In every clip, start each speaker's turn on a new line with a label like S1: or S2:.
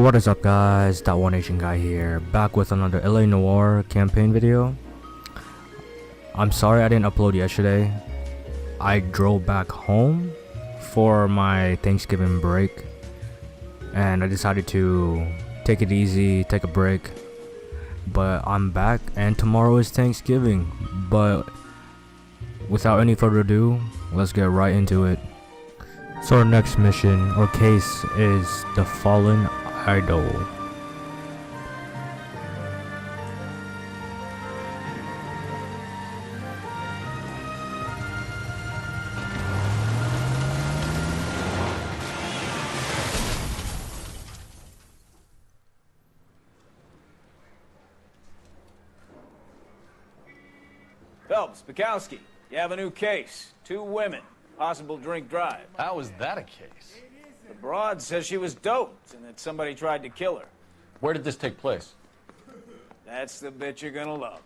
S1: What is up guys, Datoneasianguy here, back with another LA Noire campaign video. I'm sorry I didn't upload yesterday. I drove back home for my Thanksgiving break and I decided to take it easy, take a break. But I'm back and tomorrow is Thanksgiving. But without any further ado, let's get right into it. So our next mission or case is the Fallen Idol.
S2: Phelps, Bukowski, you have a new case. 2 women, possible drink drive.
S3: How is that a case?
S2: The broad says she was doped and that somebody tried to kill her.
S3: Where did this take place?
S2: That's the bit you're gonna love.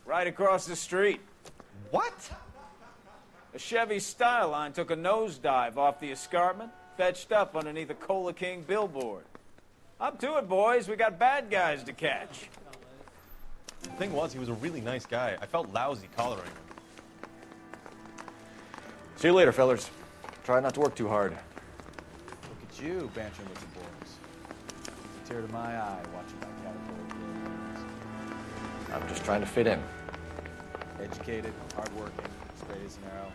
S2: Right across the street.
S3: What?
S2: A Chevy Styline took a nosedive off the escarpment, fetched up underneath a Cola King billboard. Up to it, boys. We got bad guys to catch.
S4: The thing was, he was a really nice guy. I felt lousy collaring him. See you later, fellers. Try not to work too hard.
S5: Look at you, bantering with the boys. It's a tear to my eye watching my caterpillar grow.
S4: I'm just trying to fit in.
S5: Educated, hardworking, straight as an arrow.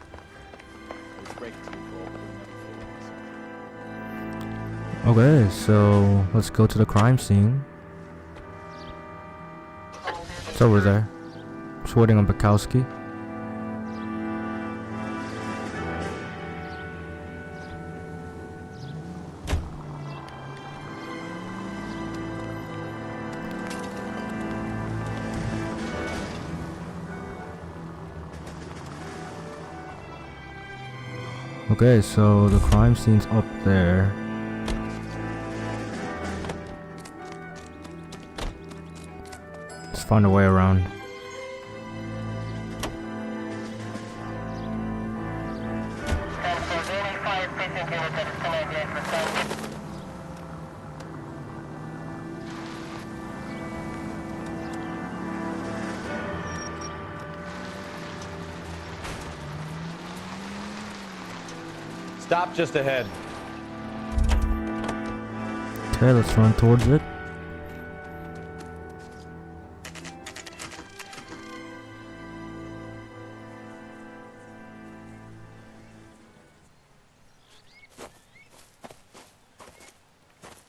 S5: Always breaking to your goal, but never failing.
S1: Okay, so let's go to the crime scene. It's over there. Just waiting on Bukowski. Okay, so the crime scene's up there. Let's find a way around.
S4: Stop just ahead.
S1: Okay, let's run towards it.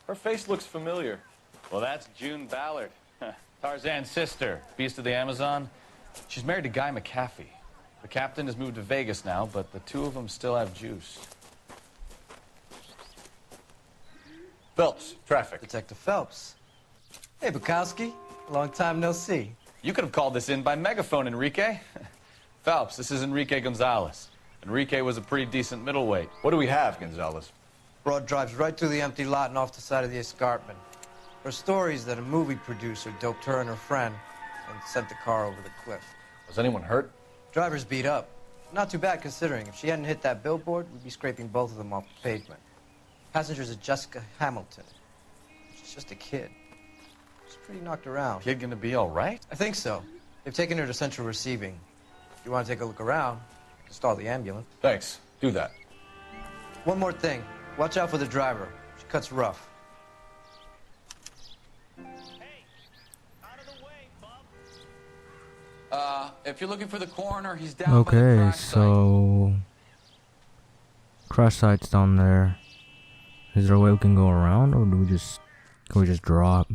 S4: Her face looks familiar.
S3: Well, that's June Ballard, Tarzan's sister, beast of the Amazon. She's married to Guy McAfee. The captain has moved to Vegas now, but the two of them still have juice. Phelps, traffic.
S6: Detective Phelps. Hey, Bukowski. Long time no see.
S3: You could have called this in by megaphone, Enrique. Phelps, this is Enrique Gonzalez. Enrique was a pretty decent middleweight.
S4: What do we have, Gonzalez?
S6: Broad drives right through the empty lot and off the side of the escarpment. Her story is that a movie producer doped her and her friend and sent the car over the cliff.
S4: Was anyone hurt?
S6: Driver's beat up. Not too bad considering. If she hadn't hit that billboard, we'd be scraping both of them off the pavement. Passenger's a Jessica Hamilton. She's just a kid. She's pretty knocked around.
S3: Kid gonna be all right?
S6: I think so. They've taken her to central receiving. If you want to take a look around, stall the ambulance.
S4: Thanks. Do that.
S6: One more thing. Watch out for the driver. She cuts rough.
S3: If you're looking for the coroner, he's down by the
S1: Okay,
S3: crash site.
S1: so crash site's down there. Is there a way we can go around, or can we just drop?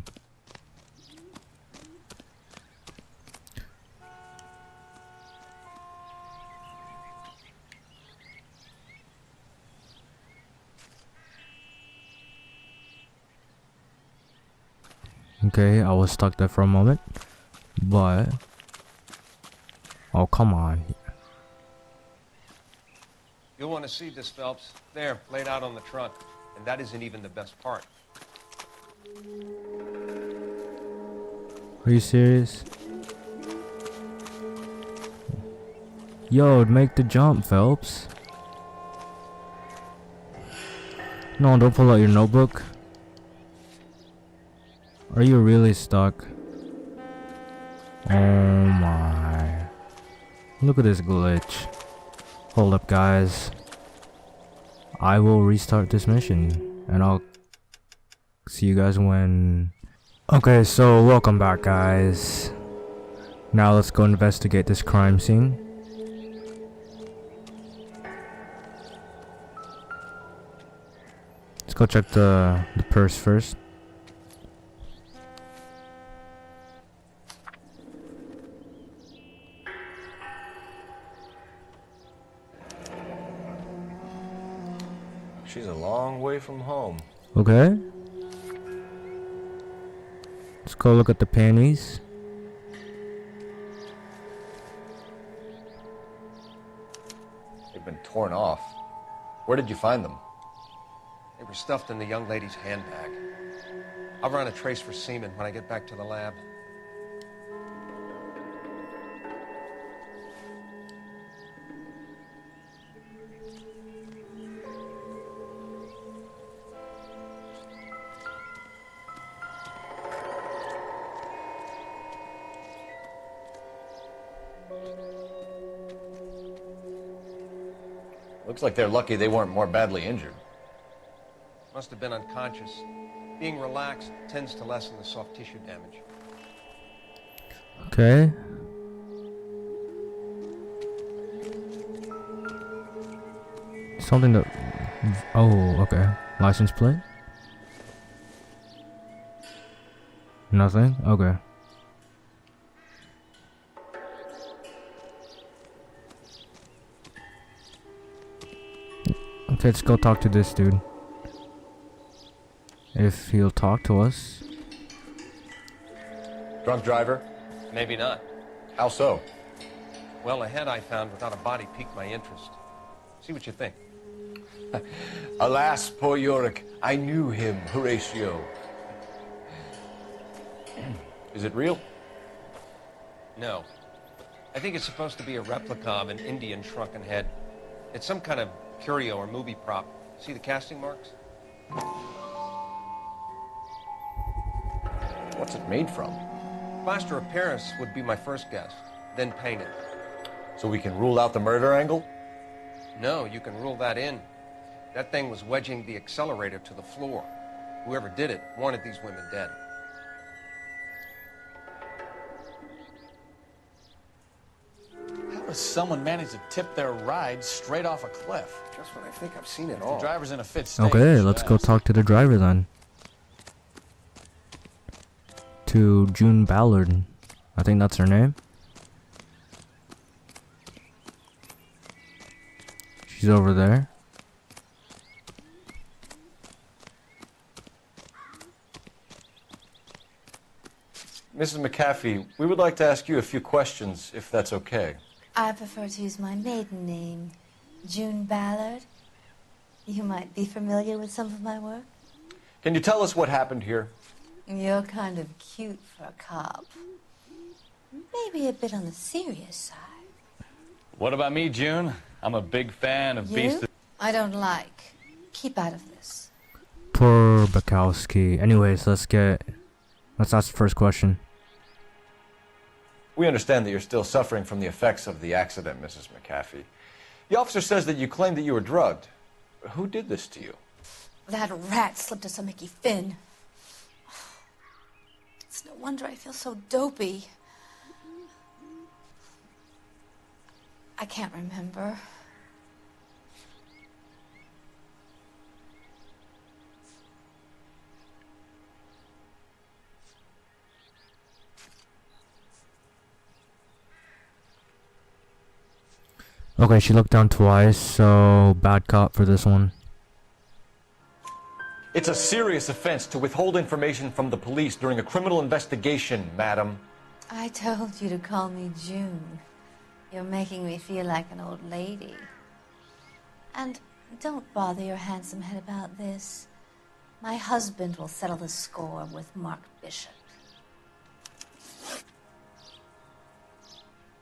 S1: Okay, I was stuck there for a moment, but oh, come on.
S7: You'll want to see this, Phelps. There, laid out on the trunk. And that isn't even the best part.
S1: Are you serious? Yo, make the jump, Phelps. No, don't pull out your notebook. Are you really stuck? Oh my. Look at this glitch. Hold up, guys. I will restart this mission and I'll see you guys when... Okay, so welcome back, guys. Now let's go investigate this crime scene. Let's go check the purse first.
S7: She's a long way from home.
S1: Okay. Let's go look at the panties.
S7: They've been torn off. Where did you find them?
S8: They were stuffed in the young lady's handbag. I'll run a trace for semen when I get back to the lab.
S7: Looks like they're lucky they weren't more badly injured.
S8: Must have been unconscious. Being relaxed tends to lessen the soft tissue damage.
S1: Okay. Something that... Oh, okay. License plate? Nothing? Okay. Okay, let's go talk to this dude. If he'll talk to us.
S7: Drunk driver?
S8: Maybe not.
S7: How so?
S8: Well, a head I found without a body piqued my interest. See what you think.
S7: Alas, poor Yorick. I knew him, Horatio. Is it real?
S8: No. I think it's supposed to be a replica of an Indian shrunken head. It's some kind of curio or movie prop. See the casting marks?
S7: What's it made from?
S8: Plaster of Paris would be my first guess, then painted.
S7: So we can rule out the murder angle?
S8: No, you can rule that in. That thing was wedging the accelerator to the floor. Whoever did it wanted these women dead.
S5: How does someone manage to tip their ride straight off a cliff?
S8: Just when I think I've seen it
S5: The
S8: all.
S5: driver's in a fit state.
S1: Okay,
S5: you
S1: let's
S5: should
S1: go
S5: ask.
S1: talk to the driver then. To June Ballard. I think that's her name. She's over there.
S7: Mrs. McAfee, we would like to ask you a few questions, if that's okay.
S9: I prefer to use my maiden name, June Ballard. You might be familiar with some of my work.
S7: Can you tell us what happened here?
S9: You're kind of cute for a cop. Maybe a bit on the serious side.
S3: What about me, June? I'm a big fan of
S9: You?
S3: Beast.
S9: I don't like. Keep out of this.
S1: Poor Bukowski. Anyways, let's ask the first question.
S7: We understand that you're still suffering from the effects of the accident, Mrs. McAfee. The officer says that you claimed that you were drugged. Who did this to you?
S9: That rat slipped us a Mickey Finn. It's no wonder I feel so dopey. I can't remember.
S1: Okay, she looked down twice, so bad cop for this one.
S7: It's a serious offense to withhold information from the police during a criminal investigation, madam.
S9: I told you to call me June. You're making me feel like an old lady. And don't bother your handsome head about this. My husband will settle the score with Mark Bishop.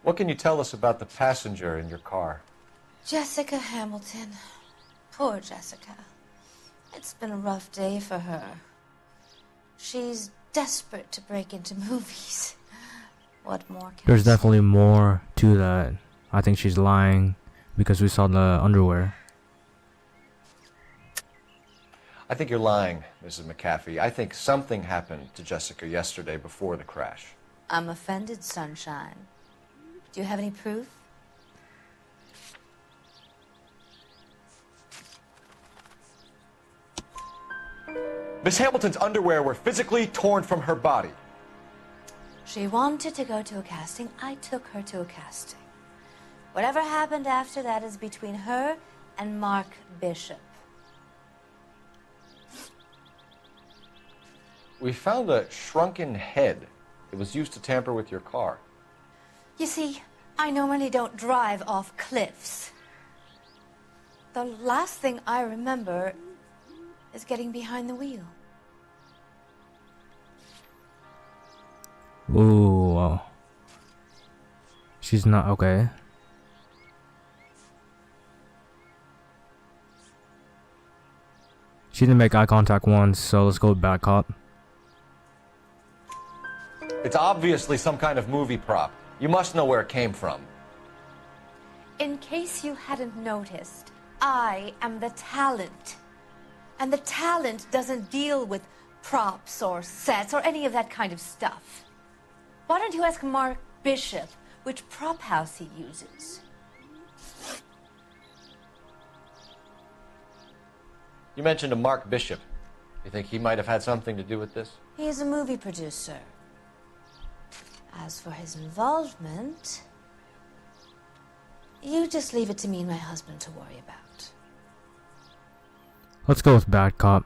S7: What can you tell us about the passenger in your car?
S9: Jessica Hamilton. Poor Jessica. It's been a rough day for her. She's desperate to break into movies. What more can
S1: There's
S9: I say?
S1: definitely more to that. I think she's lying because we saw the underwear.
S7: I think you're lying, Mrs. McAfee. I think something happened to Jessica yesterday before the crash.
S9: I'm offended, Sunshine. Do you have any proof?
S7: Miss Hamilton's underwear were physically torn from her body.
S9: She wanted to go to a casting. I took her to a casting. Whatever happened after that is between her and Mark Bishop.
S7: We found a shrunken head. It was used to tamper with your car.
S9: You see, I normally don't drive off cliffs. The last thing I remember is getting behind the wheel.
S1: Ooh. She's not okay. She didn't make eye contact once, so let's go with bad cop.
S7: It's obviously some kind of movie prop. You must know where it came from.
S9: In case you hadn't noticed, I am the talent. And the talent doesn't deal with props or sets or any of that kind of stuff. Why don't you ask Mark Bishop which prop house he uses?
S7: You mentioned a Mark Bishop. You think he might have had something to do with this?
S9: He is a movie producer. As for his involvement, you just leave it to me and my husband to worry about.
S1: Let's go with bad cop.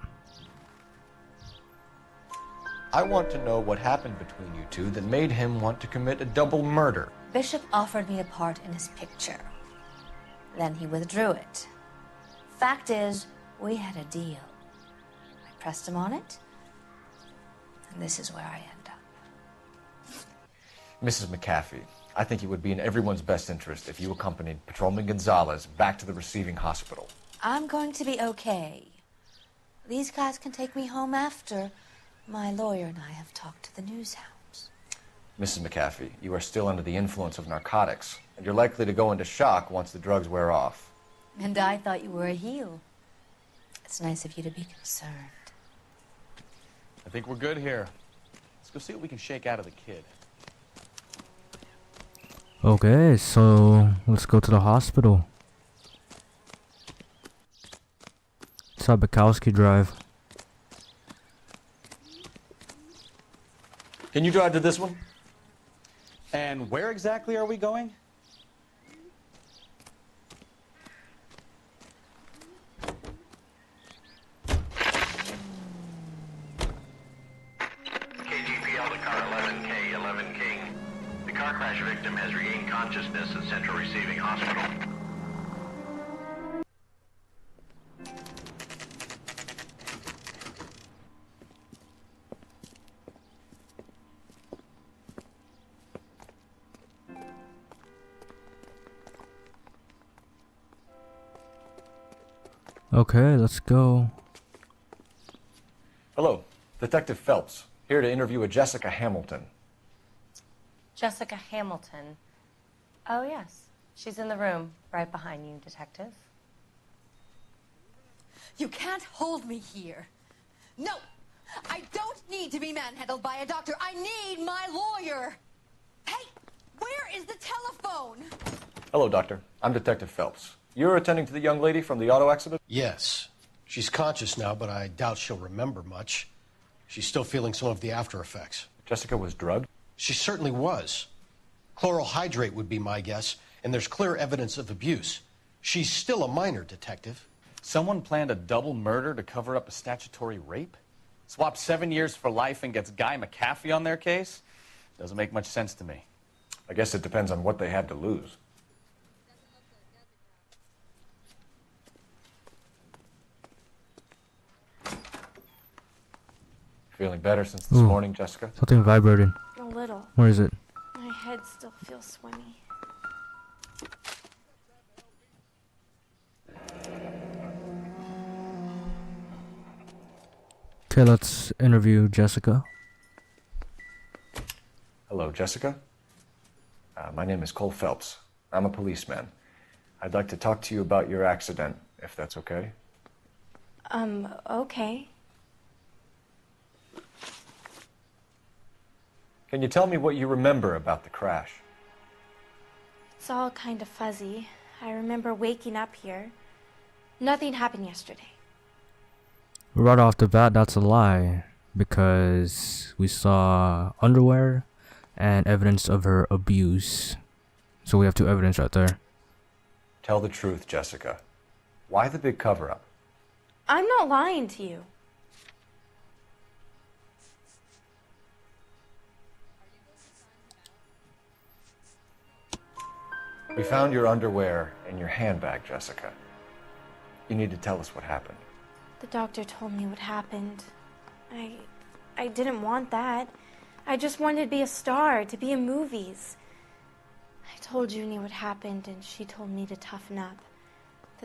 S7: I want to know what happened between you two that made him want to commit a double murder.
S9: Bishop offered me a part in his picture. Then he withdrew it. Fact is, we had a deal. I pressed him on it, and this is where I end up.
S7: Mrs. McAfee, I think it would be in everyone's best interest if you accompanied Patrolman Gonzalez back to the receiving hospital.
S9: I'm going to be okay. These guys can take me home after my lawyer and I have talked to the news hounds.
S7: Mrs. McAfee, you are still under the influence of narcotics, and you're likely to go into shock once the drugs wear off.
S9: And I thought you were a heel. It's nice of you to be concerned.
S5: I think we're good here. Let's go see what we can shake out of the kid.
S1: Okay, so let's go to the hospital. It's up Bukowski Drive.
S7: Can you drive to this one?
S5: And where exactly are we going?
S10: KGPL to car 11K, 11 King. The car crash victim has regained consciousness at Central Receiving Hospital.
S1: Okay, let's go.
S7: Hello, Detective Phelps, here to interview a Jessica Hamilton.
S11: Jessica Hamilton. Oh, yes. She's in the room right behind you, Detective.
S12: You can't hold me here. No! I don't need to be manhandled by a doctor. I need my lawyer. Hey, where is the telephone?
S7: Hello, Doctor. I'm Detective Phelps. You're attending to the young lady from the auto accident?
S13: Yes. She's conscious now, but I doubt she'll remember much. She's still feeling some of the after effects.
S7: Jessica was drugged?
S13: She certainly was. Chloral hydrate would be my guess, and there's clear evidence of abuse. She's still a minor, Detective.
S5: Someone planned a double murder to cover up a statutory rape? Swap 7 years for life and gets Guy McAfee on their case? Doesn't make much sense to me.
S7: I guess it depends on what they had to lose. Feeling better since this morning, Jessica?
S1: Something vibrated.
S11: A little.
S1: Where is it?
S11: My head still feels swimmy.
S1: Okay, let's interview Jessica.
S7: Hello, Jessica. My name is Cole Phelps. I'm a policeman. I'd like to talk to you about your accident, if that's okay.
S11: Okay.
S7: Can you tell me what you remember about the crash?
S11: It's all kind of fuzzy. I remember waking up here. Nothing happened yesterday.
S1: Right off the bat, that's a lie, because we saw underwear and evidence of her abuse. So we have two evidence right there.
S7: Tell the truth, Jessica. Why the big cover-up?
S11: I'm not lying to you.
S7: We found your underwear in your handbag, Jessica. You need to tell us what happened.
S11: The doctor told me what happened. I didn't want that. I just wanted to be a star, to be in movies. I told Junie what happened, and she told me to toughen up.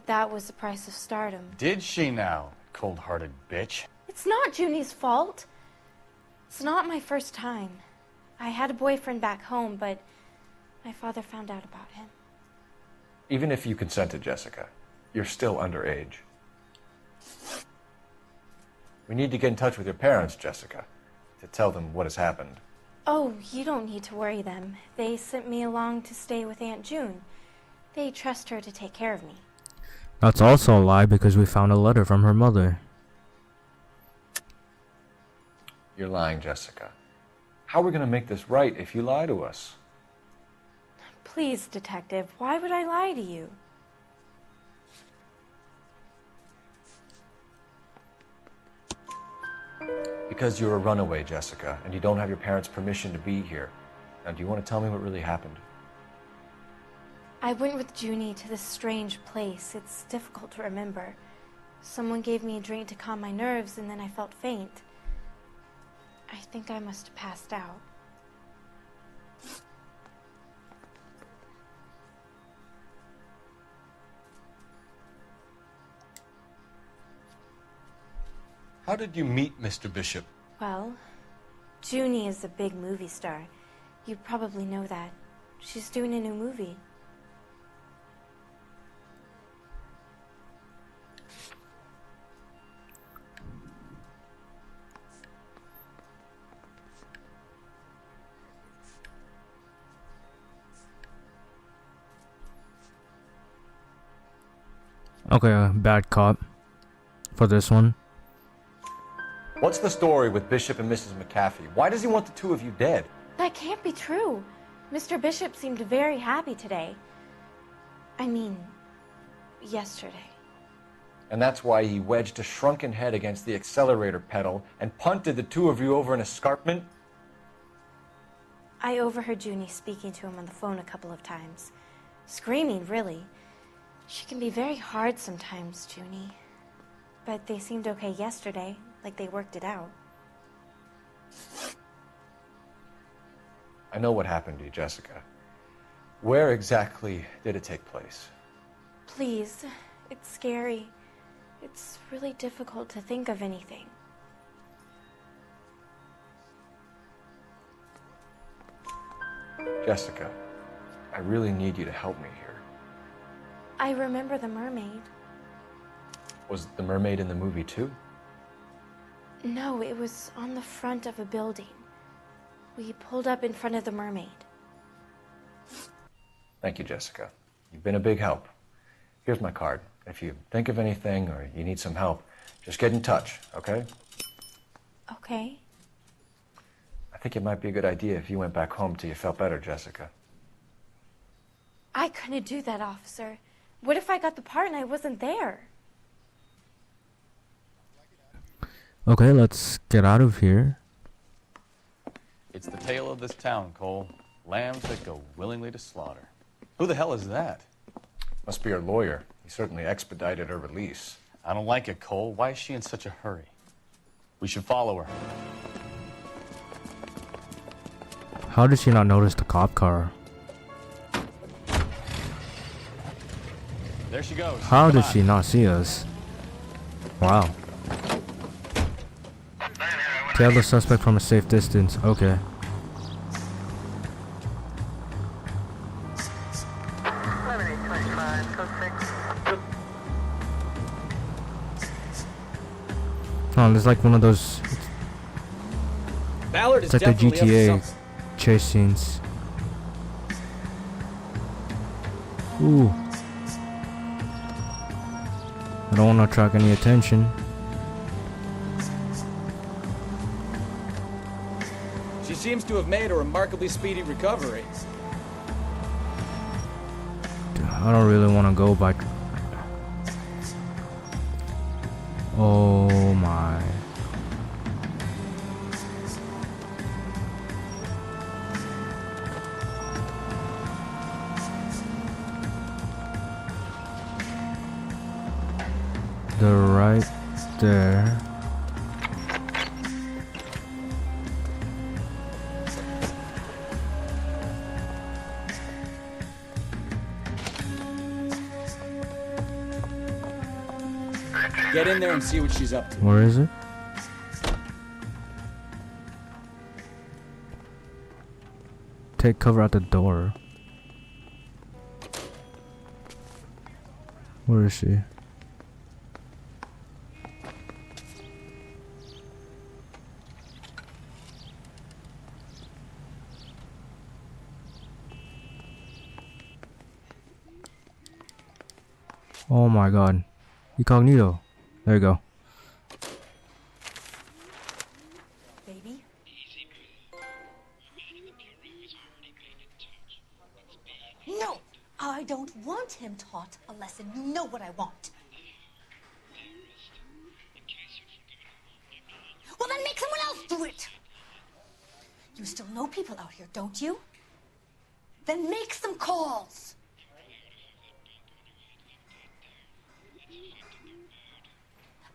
S11: That was the price of stardom.
S5: Did she now, cold-hearted bitch?
S11: It's not Junie's fault. It's not my first time. I had a boyfriend back home, but my father found out about him.
S7: Even if you consented, Jessica, you're still underage. We need to get in touch with your parents, Jessica, to tell them what has happened.
S11: Oh, you don't need to worry them. They sent me along to stay with Aunt June. They trust her to take care of me.
S1: That's also a lie, because we found a letter from her mother.
S7: You're lying, Jessica. How are we going to make this right if you lie to us?
S11: Please, Detective, why would I lie to you?
S7: Because you're a runaway, Jessica, and you don't have your parents' permission to be here. Now, do you want to tell me what really happened?
S11: I went with Junie to this strange place. It's difficult to remember. Someone gave me a drink to calm my nerves, and then I felt faint. I think I must have passed out.
S13: How did you meet Mr. Bishop?
S11: Well, Junie is a big movie star. You probably know that. She's doing a new movie.
S1: Okay, bad cop for this one.
S7: What's the story with Bishop and Mrs. McAfee? Why does he want the two of you dead?
S11: That can't be true. Mr. Bishop seemed very happy today. I mean, yesterday.
S7: And that's why he wedged a shrunken head against the accelerator pedal and punted the two of you over an escarpment?
S11: I overheard Junie speaking to him on the phone a couple of times. Screaming, really. She can be very hard sometimes, Junie. But they seemed okay yesterday, like they worked it out.
S7: I know what happened to you, Jessica. Where exactly did it take place?
S11: Please, it's scary. It's really difficult to think of anything.
S7: Jessica, I really need you to help me here.
S11: I remember the mermaid.
S7: Was the mermaid in the movie too?
S11: No, it was on the front of a building. We pulled up in front of the mermaid.
S7: Thank you, Jessica. You've been a big help. Here's my card. If you think of anything or you need some help, just get in touch, okay?
S11: Okay.
S7: I think it might be a good idea if you went back home till you felt better, Jessica.
S11: I couldn't do that, officer. What if I got the part and I wasn't there?
S1: Okay, let's get out of here.
S5: It's the tale of this town, Cole. Lambs that go willingly to slaughter. Who the hell is that?
S7: Must be her lawyer. He certainly expedited her release.
S5: I don't like it, Cole. Why is she in such a hurry? We should follow her.
S1: How did she not notice the cop car?
S5: There she goes.
S1: How did she not see us? Wow. Tail the suspect from a safe distance. Okay. No, it's like one of those.
S14: Ballard is
S1: It's like the
S14: definitely up to
S1: GTA
S14: something.
S1: chase scenes. Ooh. I don't want to attract any attention.
S14: She seems to have made a remarkably speedy recovery.
S1: I don't really want to go by. Oh my. They're right there.
S14: Get in there and see what she's up to.
S1: Where is it? Take cover at the door. Where is she? Oh my god. Incognito. There you go.
S12: Baby? No! I don't want him taught a lesson. You know what I want. Well, then make someone else do it! You still know people out here, don't you? Then make some calls!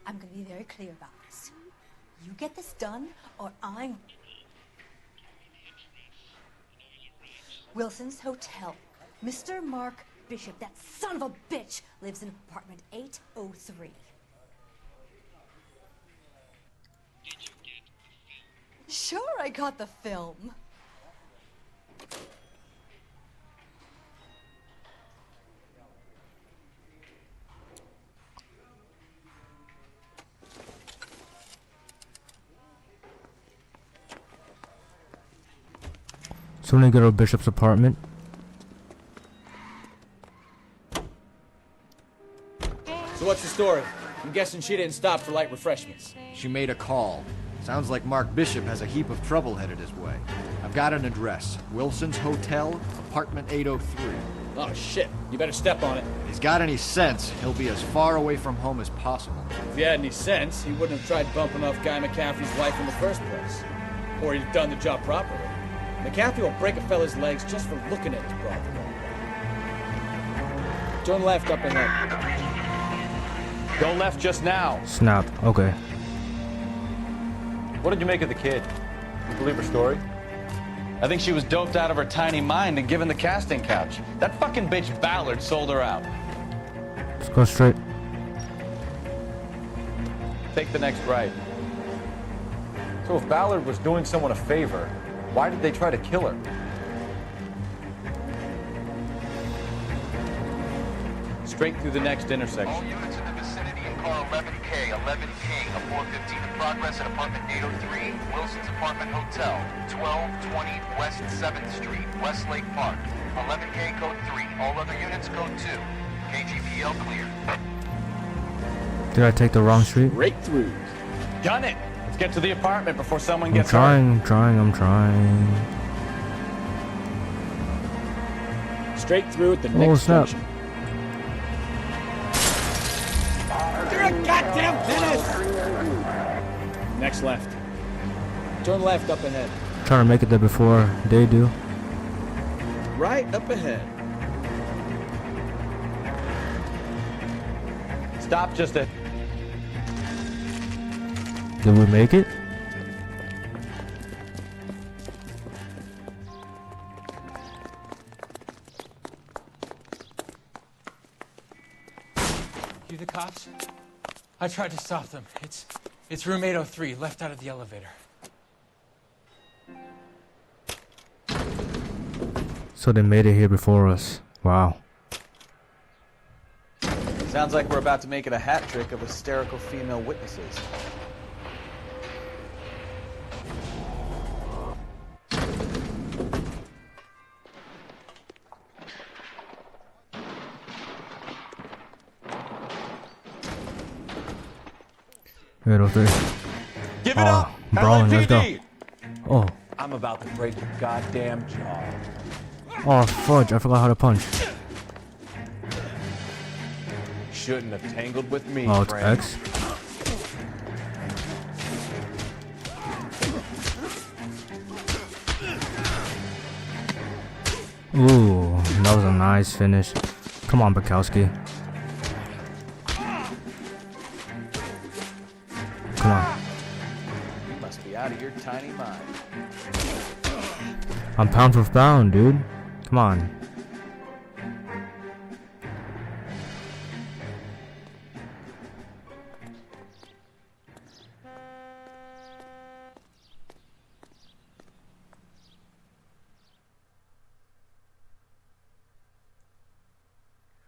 S12: I'm gonna be very clear about this. You get this done, or I'm... Wilson's Hotel. Mr. Mark Bishop, that son of a bitch, lives in apartment 803. Sure, I got the film.
S1: So when they go to Bishop's apartment.
S14: So what's the story? I'm guessing she didn't stop for light refreshments.
S15: She made a call. Sounds like Mark Bishop has a heap of trouble headed his way. I've got an address. Wilson's Hotel, apartment 803.
S14: Oh shit, you better step on it.
S15: If he's got any sense, he'll be as far away from home as possible.
S14: If he had any sense, he wouldn't have tried bumping off Guy McCaffrey's wife in the first place. Or he'd have done the job properly. McCaffrey will break a fella's legs just for looking at his property. Turn left up ahead.
S5: Go left just now.
S1: Snap. Okay.
S7: What did you make of the kid? You believe her story?
S5: I think she was doped out of her tiny mind and given the casting couch. That fucking bitch Ballard sold her out.
S1: Let's go straight.
S5: Take the next right.
S7: So if Ballard was doing someone a favor, why did they try to kill her?
S5: Straight through the next intersection.
S10: All units in the vicinity in car 11K, 11 King, a 415 in progress at apartment 803, Wilson's Apartment Hotel, 1220 West 7th Street, Westlake Park. 11K code 3, all other units code 2. KGPL clear.
S1: Did I take the wrong street?
S14: Right through.
S5: Gun it! Let's get to the apartment before someone
S1: I'm
S5: gets
S1: trying.
S14: Straight through at the
S1: Oh
S14: next
S1: snap.
S14: junction. You're a goddamn dentist! Next left. Turn left up ahead.
S1: Trying to make it there before they do.
S14: Right up ahead.
S5: Stop just a...
S1: Did we make it?
S16: You the cops? I tried to stop them. It's room 803, left out of the elevator.
S1: So they made it here before us. Wow.
S5: Sounds like we're about to make it a hat trick of hysterical female witnesses.
S1: 803.
S7: Give it up!
S1: Brawling, let's go.
S7: LAPD!
S1: Oh.
S17: I'm about to break your goddamn jaw.
S1: Oh, fudge. I forgot how to punch.
S17: Shouldn't have tangled with me,
S1: Oh, it's
S17: friend.
S1: X. Ooh, that was a nice finish. Come on, Bukowski. Come on.
S15: You must be out of your tiny mind.
S1: I'm pound for pound, dude. Come on.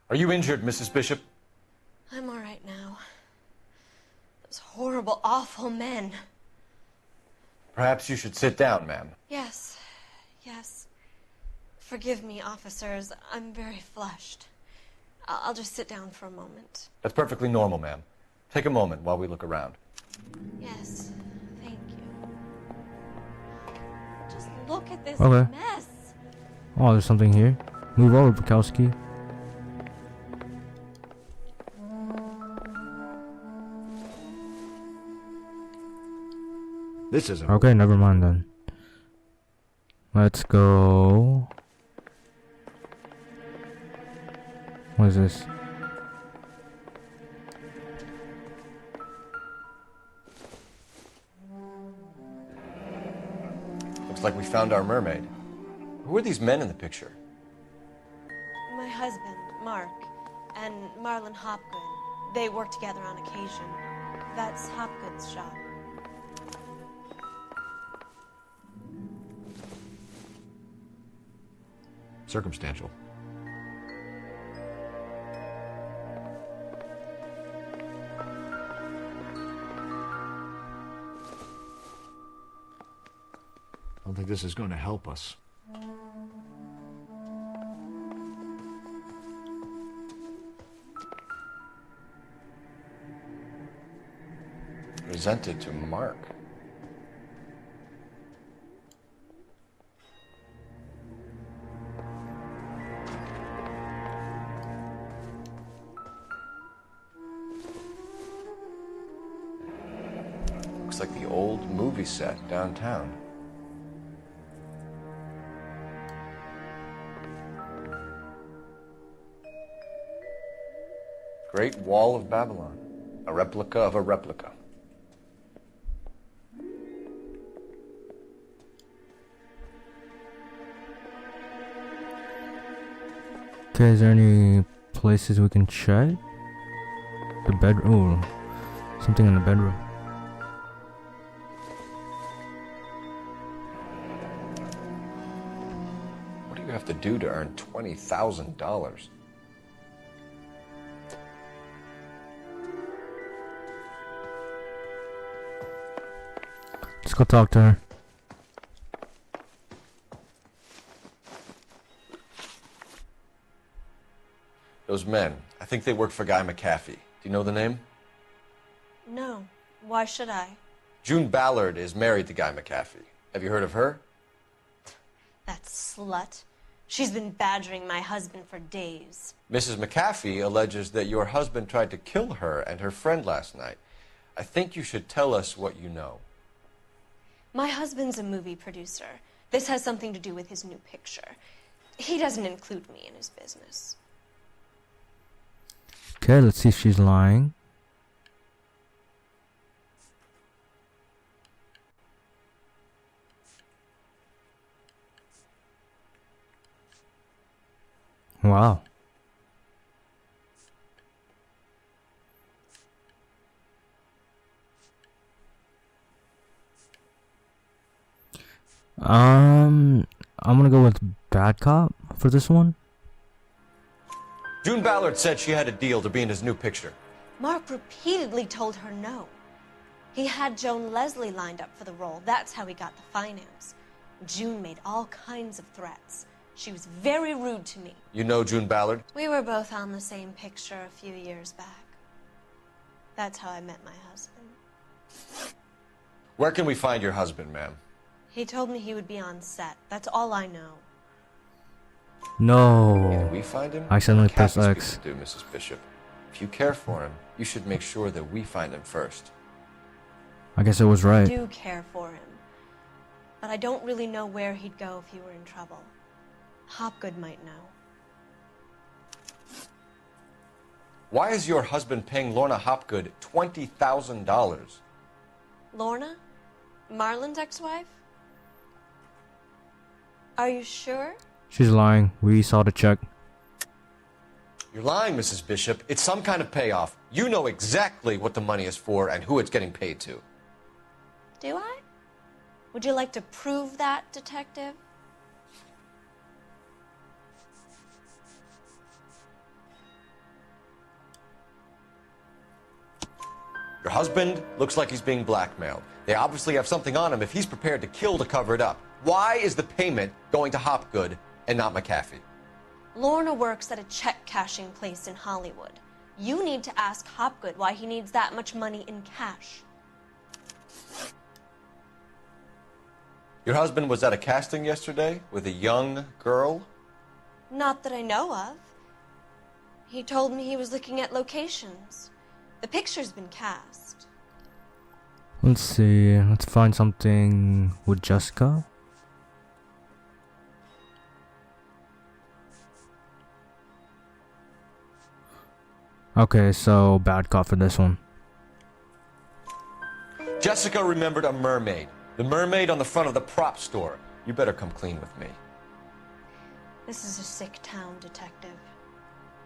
S7: Are you injured, Mrs. Bishop?
S12: I'm all right now. Those horrible, awful men.
S7: Perhaps you should sit down, ma'am.
S12: Yes, yes. Forgive me, officers. I'm very flushed. I'll just sit down for a moment.
S7: That's perfectly normal, ma'am. Take a moment while we look around.
S12: Yes, thank you. Just look at this
S1: Okay.
S12: mess.
S1: Oh, there's something here. Move over, Bukowski.
S15: This isn't
S1: Okay, never mind then. Let's go. What is this?
S7: Looks like we found our mermaid. Who are these men in the picture?
S12: My husband, Mark, and Marlon Hopgood. They work together on occasion. That's Hopgood's shop.
S15: circumstantial. I don't think this is going to help us.
S7: Presented to Mark. Looks like the old movie set downtown. Great Wall of Babylon. A replica of a replica.
S1: Okay, is there any places we can check? The bedroom. Oh, something in the bedroom.
S7: What do you have to do to earn $20,000?
S1: Let's go talk to her.
S7: Those men, I think they work for Guy McAfee. Do you know the name?
S12: No. Why should I?
S7: June Ballard is married to Guy McAfee. Have you heard of her?
S12: That slut. She's been badgering my husband for days.
S7: Mrs. McAfee alleges that your husband tried to kill her and her friend last night. I think you should tell us what you know.
S12: My husband's a movie producer. This has something to do with his new picture. He doesn't include me in his business.
S1: Okay, let's see if she's lying. Wow. I'm gonna go with bad cop for this one.
S7: June Ballard said she had a deal to be in his new picture.
S12: Mark repeatedly told her no. He had Joan Leslie lined up for the role. That's how he got the finance. June made all kinds of threats. She was very rude to me.
S7: You know June Ballard?
S12: We were both on the same picture a few years back. That's how I met my husband.
S7: Where can we find your husband, ma'am?
S12: He told me he would be on set. That's all I know.
S1: No.
S7: Either we find him,
S1: I accidentally
S7: or
S1: pressed
S7: Kathy's
S1: X.
S7: people do, Mrs. Bishop. If you care for him, you should make sure that we find him first.
S1: I guess it was
S12: I
S1: right.
S12: do care for him. But I don't really know where he'd go if he were in trouble. Hopgood might know.
S7: Why is your husband paying Lorna Hopgood $20,000?
S12: Lorna? Marlon's ex-wife? Are you sure?
S1: She's lying. We saw the check.
S7: You're lying, Mrs. Bishop. It's some kind of payoff. You know exactly what the money is for and who it's getting paid to.
S12: Do I? Would you like to prove that, detective?
S7: Your husband looks like he's being blackmailed. They obviously have something on him if he's prepared to kill to cover it up. Why is the payment going to Hopgood and not McAfee?
S12: Lorna works at a check-cashing place in Hollywood. You need to ask Hopgood why he needs that much money in cash.
S7: Your husband was at a casting yesterday with a young girl?
S12: Not that I know of. He told me he was looking at locations. The picture's been cast.
S1: Let's see. Let's find something with Jessica. Okay, so bad cop for this one.
S7: Jessica remembered a mermaid. The mermaid on the front of the prop store. You better come clean with me.
S12: This is a sick town, detective.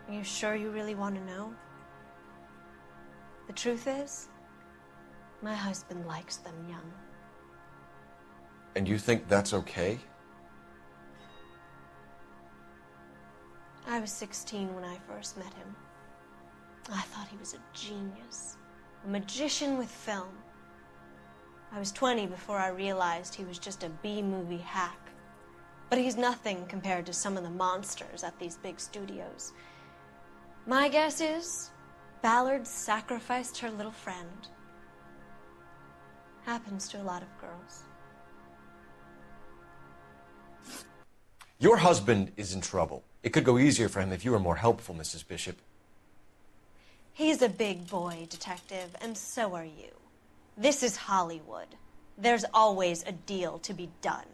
S12: Are you sure you really want to know? The truth is, my husband likes them young.
S7: And you think that's okay?
S12: I was 16 when I first met him. I thought he was a genius, a magician with film. I was 20 before I realized he was just a B-movie hack. But he's nothing compared to some of the monsters at these big studios. My guess is Ballard sacrificed her little friend. Happens to a lot of girls.
S7: Your husband is in trouble. It could go easier for him if you were more helpful, Mrs. Bishop.
S12: He's a big boy, detective, and so are you. This is Hollywood. There's always a deal to be done.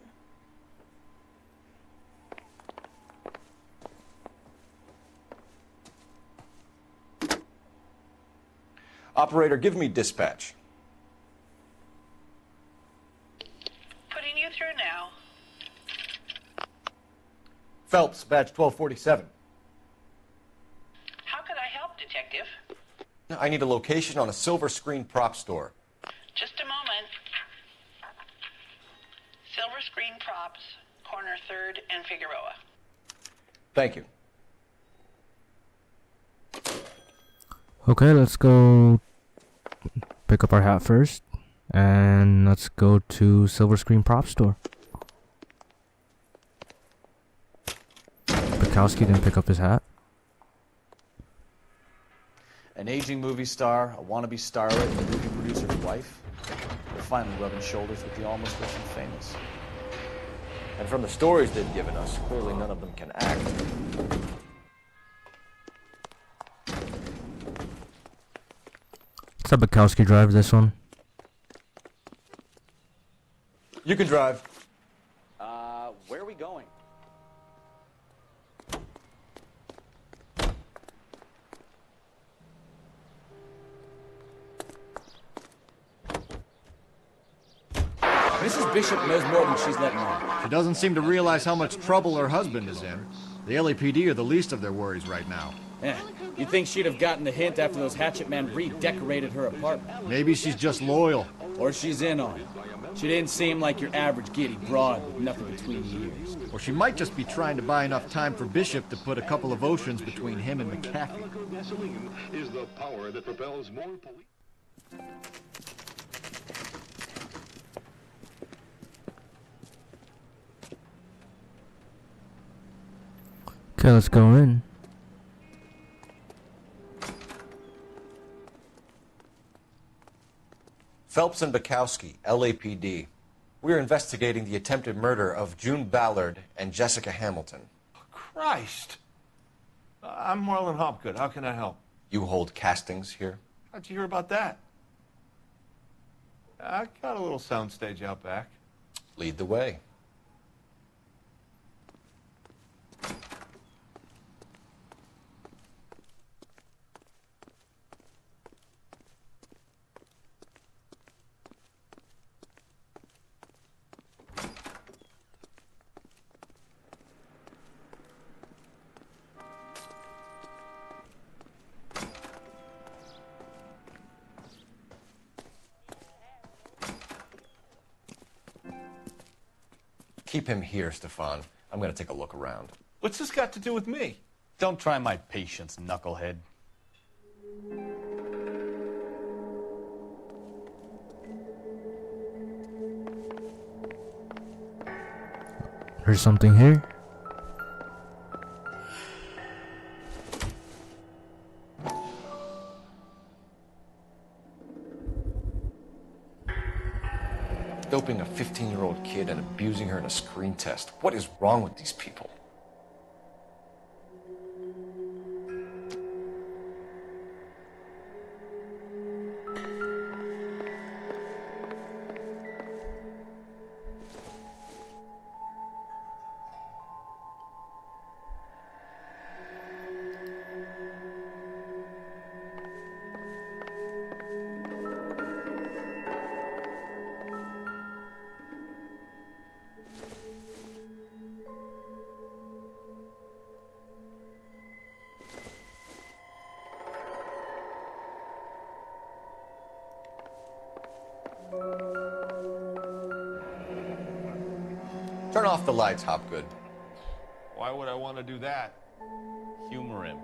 S7: Operator, give me dispatch.
S18: Putting you through now.
S15: Phelps, badge 1247.
S18: How could I help, Detective?
S7: I need a location on a silver screen prop store.
S18: Just a moment. Silver Screen Props, corner 3rd and Figueroa.
S7: Thank you.
S1: Okay, let's go pick up our hat first. And let's go to Silver Screen Prop Store. Bukowski didn't pick up his hat.
S5: An aging movie star, a wannabe starlet, and a movie producer's wife. They're finally rubbing shoulders with the almost rich and famous.
S7: And from the stories they've given us, clearly none of them can act.
S1: Let's have Bukowski drive this one.
S7: You can drive.
S5: Where are we going?
S14: Mrs. Bishop knows more than she's letting on.
S15: She doesn't seem to realize how much trouble her husband is in. The LAPD are the least of their worries right now.
S14: Yeah, you'd think she'd have gotten the hint after those hatchet men redecorated her apartment.
S15: Maybe she's just loyal.
S14: Or she's in on it. She didn't seem like your average giddy broad with nothing between the ears.
S15: Or she might just be trying to buy enough time for Bishop to put a couple of oceans between him and McAfee.
S19: Gasoline is the power that propels more police.
S1: Okay, let's go in.
S7: Phelps and Bukowski, LAPD. We're investigating the attempted murder of June Ballard and Jessica Hamilton.
S19: Christ! I'm Marlon Hopgood. How can I help?
S7: You hold castings here?
S19: How'd you hear about that? I got a little soundstage out back.
S7: Lead the way. Keep him here, Stefan. I'm going to take a look around.
S19: What's this got to do with me?
S5: Don't try my patience, knucklehead.
S1: There's something here.
S7: Doping a 15-year-old kid and abusing her in a screen test. What is wrong with these people? Turn off the lights, Hopgood.
S19: Why would I want to do that?
S5: Humor him.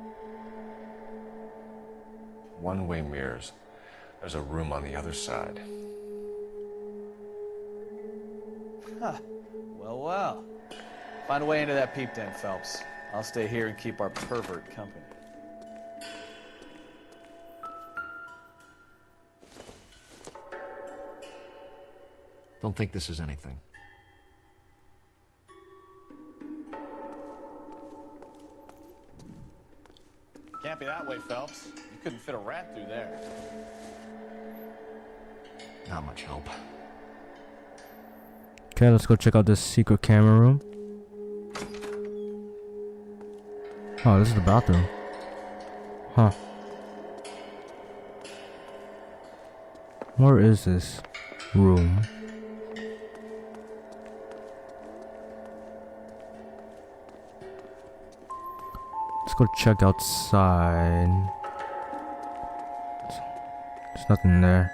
S7: One-way mirrors. There's a room on the other side.
S5: Huh. Well, well. Find a way into that peep den, Phelps. I'll stay here and keep our pervert company.
S15: Don't think this is anything.
S5: Can't be that way, Phelps. You couldn't fit a rat through there.
S15: Not much help.
S1: Okay, let's go check out this secret camera room. Oh, this is the bathroom. Huh. Where is this room? Let's go check outside. There's nothing there.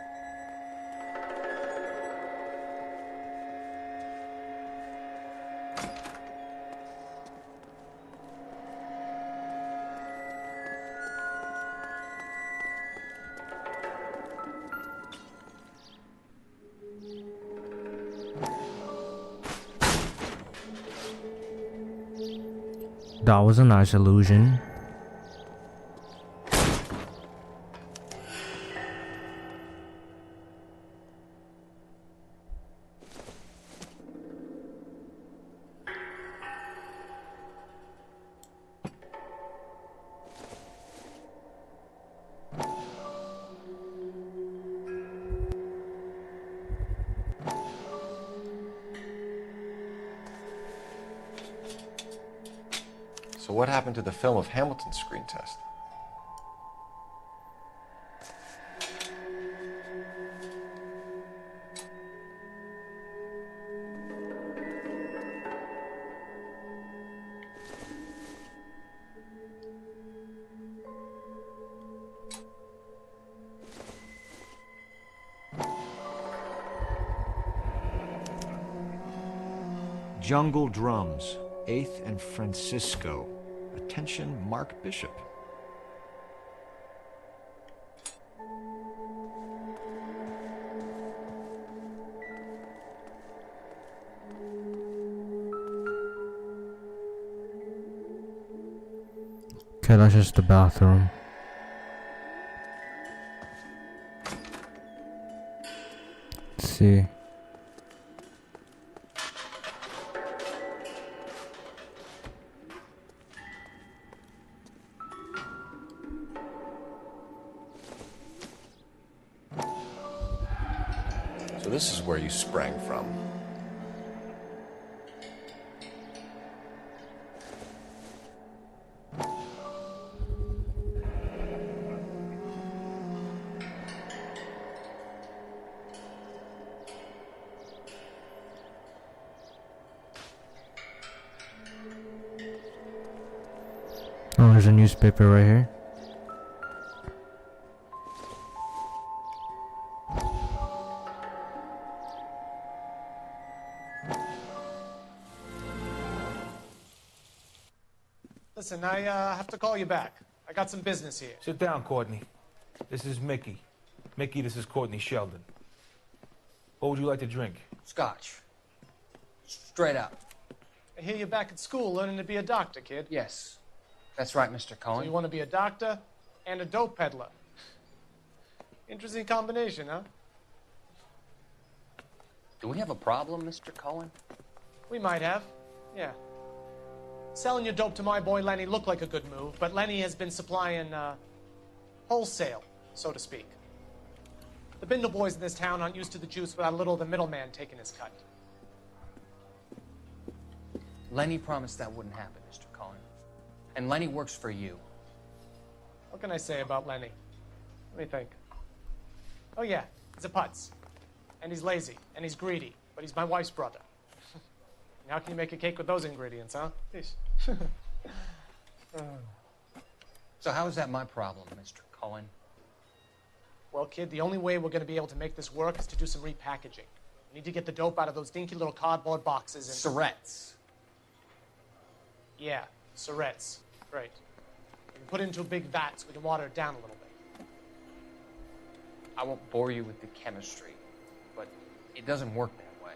S1: That was a nice illusion.
S7: So what happened to the film of Hamilton's screen test?
S15: Jungle Drums, 8th and Francisco. Attention, Mark Bishop.
S1: Okay, that's just the bathroom. see.
S7: So this is where you sprang from.
S1: Oh, there's a newspaper right here.
S20: Listen, I have to call you back. I got some business here.
S19: Sit down, Courtney. This is Mickey. Mickey, this is Courtney Sheldon. What would you like to drink?
S6: Scotch. Straight up.
S20: I hear you're back at school learning to be a doctor, kid.
S6: Yes. That's right, Mr.
S20: So
S6: Cohen.
S20: you want to be a doctor and a dope peddler. Interesting combination, huh?
S6: Do we have a problem, Mr. Cohen?
S20: We might have, yeah. Selling your dope to my boy Lenny looked like a good move, but Lenny has been supplying, wholesale, so to speak. The Bindle boys in this town aren't used to the juice without a little of the middleman taking his cut.
S6: Lenny promised that wouldn't happen, Mr. Cohen. And Lenny works for you.
S20: What can I say about Lenny? Let me think. Oh yeah, he's a putz. And he's lazy, and he's greedy, but he's my wife's brother. And how can you make a cake with those ingredients, huh? Yeesh.
S6: So how is that my problem, Mr. Cohen?
S20: Well, kid, the only way we're going to be able to make this work is to do some repackaging. We need to get the dope out of those dinky little cardboard boxes and...
S6: Surrettes.
S20: Yeah, surrettes. Great. We can put it into a big vat so we can water it down a little bit.
S6: I won't bore you with the chemistry, but it doesn't work that way.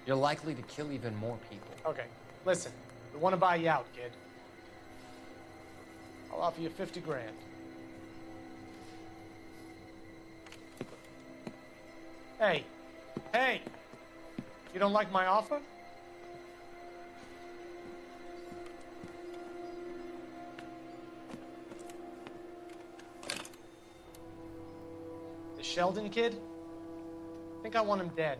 S6: You're likely to kill even more people.
S20: Okay, listen. We want to buy you out, kid. I'll offer you 50 grand. Hey, hey! You don't like my offer? The Sheldon kid? I think I want him dead.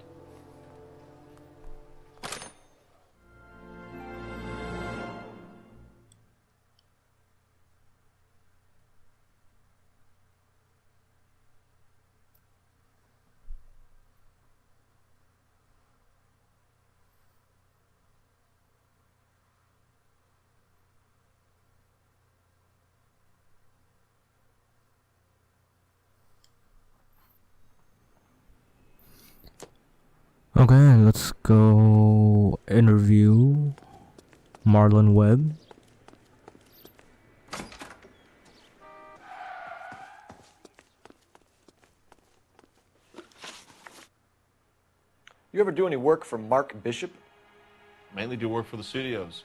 S1: Okay, let's go interview Marlon Webb.
S7: You ever do any work for Mark Bishop?
S19: Mainly do work for the studios.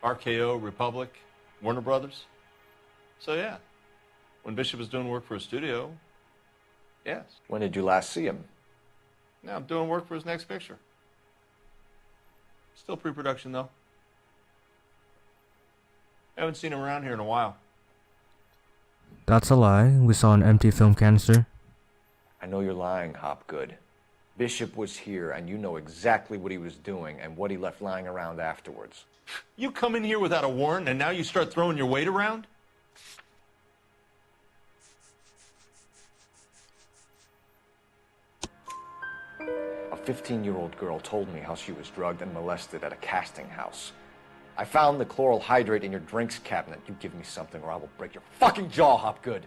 S19: RKO, Republic, Warner Brothers. So yeah, when Bishop is doing work for a studio, yes.
S7: When did you last see him?
S19: Now I'm doing work for his next picture. Still pre-production though. Haven't seen him around here in a while.
S1: That's a lie. We saw an empty film canister.
S7: I know you're lying, Hopgood. Bishop was here, and you know exactly what he was doing and what he left lying around afterwards.
S19: You come in here without a warrant, and now you start throwing your weight around?
S7: A 15-year-old girl told me how she was drugged and molested at a casting house. I found the chloral hydrate in your drinks cabinet. You give me something or I will break your fucking jaw, Hopgood.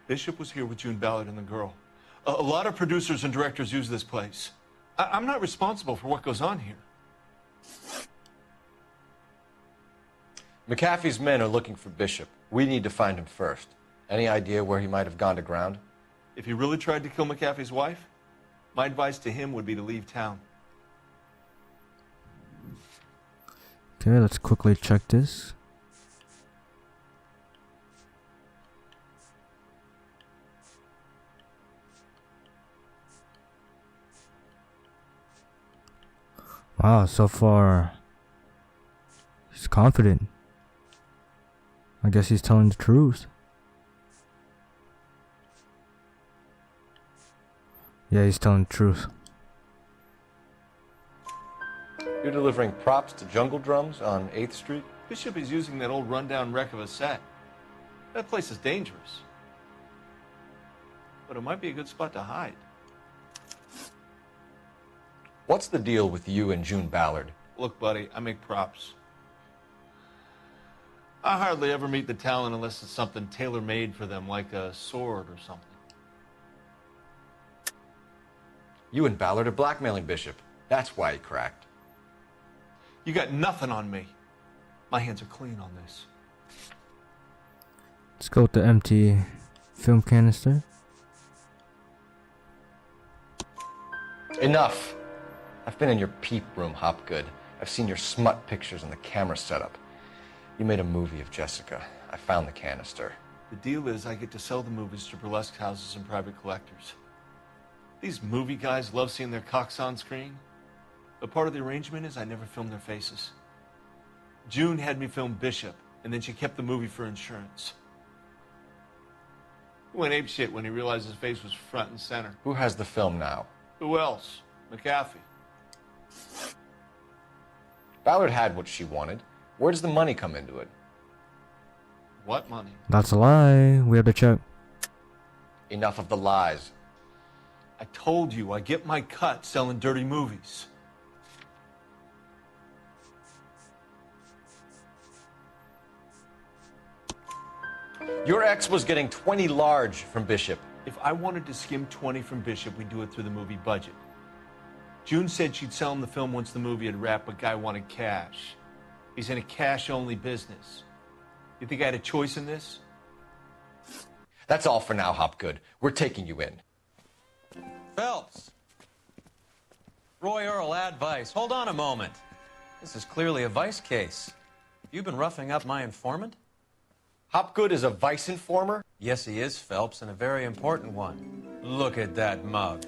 S19: Bishop was here with June Ballard and the girl. A lot of producers and directors use this place. I'm not responsible for what goes on here.
S7: McAfee's men are looking for Bishop. We need to find him first. Any idea where he might have gone to ground?
S19: If he really tried to kill McAfee's wife, my advice to him would be to leave town.
S1: Okay, let's quickly check this. Wow, so far he's confident. I guess he's telling the truth. Yeah, he's telling the truth.
S7: You're delivering props to Jungle Drums on 8th Street?
S19: Bishop is using that old rundown wreck of a set. That place is dangerous. But it might be a good spot to hide.
S7: What's the deal with you and June Ballard?
S19: Look, buddy, I make props. I hardly ever meet the talent unless it's something tailor-made for them, like a sword or something.
S7: You and Ballard are blackmailing Bishop. That's why he cracked.
S19: You got nothing on me. My hands are clean on this.
S1: Let's go with the empty film canister.
S7: Enough. I've been in your peep room, Hopgood. I've seen your smut pictures and the camera setup. You made a movie of Jessica. I found the canister.
S19: The deal is I get to sell the movies to burlesque houses and private collectors. These movie guys love seeing their cocks on screen. But part of the arrangement is I never film their faces. June had me film Bishop, and then she kept the movie for insurance. He went apeshit when he realized his face was front and center.
S7: Who has the film now?
S19: Who else? McAfee.
S7: Ballard had what she wanted. Where does the money come into it?
S19: What money?
S1: That's a lie. We have to check.
S7: Enough of the lies.
S19: I told you, I get my cut selling dirty movies.
S7: Your ex was getting 20 large from Bishop.
S19: If I wanted to skim 20 from Bishop, we'd do it through the movie budget. June said she'd sell him the film once the movie had wrapped, but Guy wanted cash. He's in a cash-only business. You think I had a choice in this?
S7: That's all for now, Hopgood. We're taking you in.
S21: Phelps. Roy Earl, ad vice. Hold on a moment. This is clearly a vice case. You've been roughing up my informant?
S7: Hopgood is a vice informer?
S21: Yes, he is, Phelps, and a very important one. Look at that mug.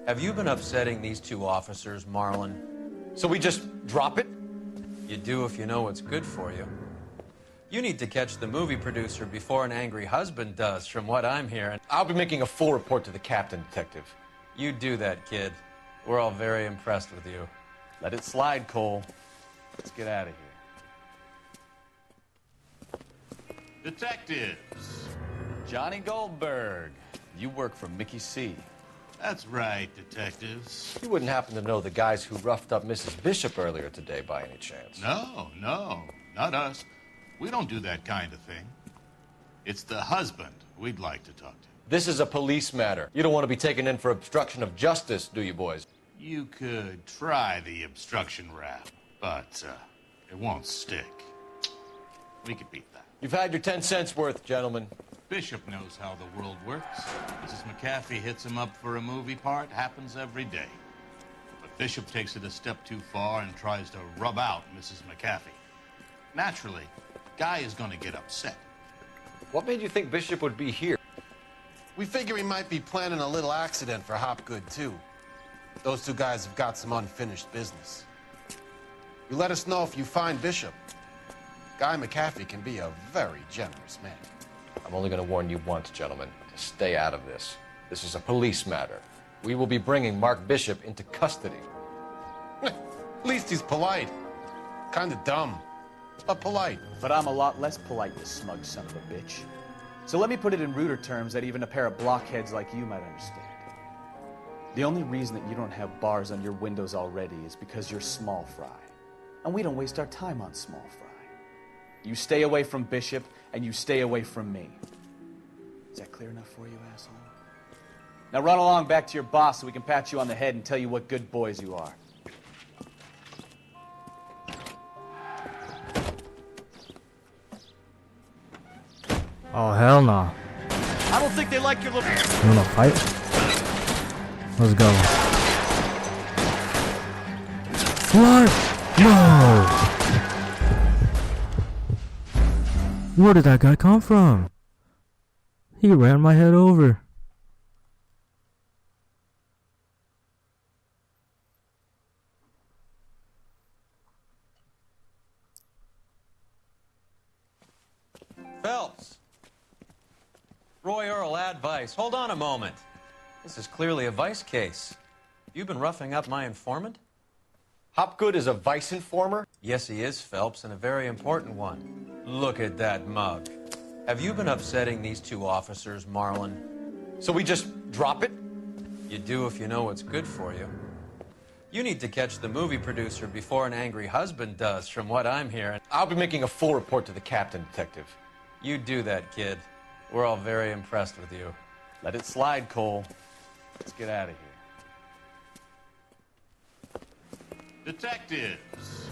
S21: Have you been upsetting these two officers, Marlin?
S7: So we just drop it?
S21: You do if you know what's good for you. You need to catch the movie producer before an angry husband does, from what I'm hearing.
S7: I'll be making a full report to the captain, Detective.
S21: You do that, kid. We're all very impressed with you.
S3: Let it slide, Cole. Let's get out of here.
S22: Detectives.
S3: Johnny Goldberg. You work for Mickey C.
S22: That's right, detectives.
S7: You wouldn't happen to know the guys who roughed up Mrs. Bishop earlier today by any chance?
S22: No, not us. We don't do that kind of thing. It's the husband we'd like to talk to.
S7: This is a police matter. You don't want to be taken in for obstruction of justice, do you, boys?
S22: You could try the obstruction rap, but it won't stick. We could beat that.
S7: You've had your 10 cents worth, gentlemen.
S22: Bishop knows how the world works. Mrs. McAfee hits him up for a movie part. Happens every day. But Bishop takes it a step too far and tries to rub out Mrs. McAfee. Naturally, Guy is going to get upset.
S7: What made you think Bishop would be here?
S13: We figure he might be planning a little accident for Hopgood, too. Those two guys have got some unfinished business. You let us know if you find Bishop. Guy McAfee can be a very generous man.
S7: I'm only going to warn you once, gentlemen, to stay out of this. This is a police matter. We will be bringing Mark Bishop into custody.
S13: At least he's polite. Kind of dumb, but polite.
S17: But I'm a lot less polite, you smug son of a bitch. So let me put it in ruder terms that even a pair of blockheads like you might understand. The only reason that you don't have bars on your windows already is because you're small fry. And we don't waste our time on small fry. You stay away from Bishop, and you stay away from me. Is that clear enough for you, asshole? Now run along back to your boss so we can pat you on the head and tell you what good boys you are.
S1: Oh, hell no.
S22: I don't think they like your little...
S1: You wanna fight? Let's go. What? No! Where did that guy come from? He ran my head over.
S21: Phelps. Roy Earl, advice. Hold on a moment. This is clearly a vice case. You've been roughing up my informant?
S7: Hopgood is a vice informer?
S21: Yes, he is, Phelps, and a very important one. Look at that mug. Have you been upsetting these two officers, Marlon?
S7: So we just drop it?
S21: You do if you know what's good for you. You need to catch the movie producer before an angry husband does, from what I'm hearing.
S7: I'll be making a full report to the captain, Detective.
S21: You do that, kid. We're all very impressed with you.
S5: Let it slide, Cole. Let's get out of here.
S22: Detectives.